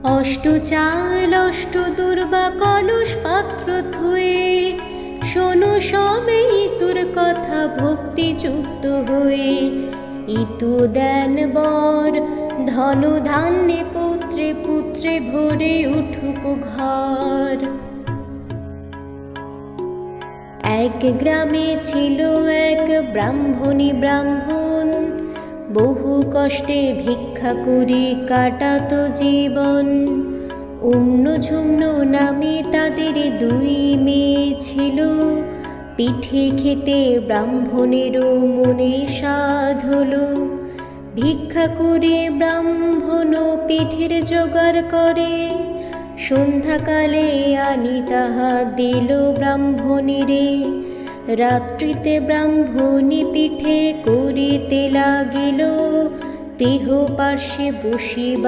অষ্ট চাল অষ্ট দুর্বা কলস পাত্র ধুয়ে শোনো সবে ইতুর কথা ভক্তিযুক্ত হয়ে। ইতু দেন বর ধন ধান্যে পুত্রে পুত্রে ভরে উঠুক ঘর। এক গ্রামে ছিল এক ব্রাহ্মণী ব্রাহ্মণ, বহু কষ্টে ভিক্ষা করে কাটাতো জীবন। অন্য ঝুম্ন নামে তাদের দুই মেয়ে ছিল, পিঠে খেতে ব্রাহ্মণেরও মনে সাধ হলো। ভিক্ষা করে ব্রাহ্মণ পিঠের জোগাড় করে, সন্ধ্যাকালে আনি তাহা দিল ব্রাহ্মণীরে। রাত্রিতে ব্রাহ্মণী পিঠে করিতে লাগিল, দেহ পার্শ্বে বসিবা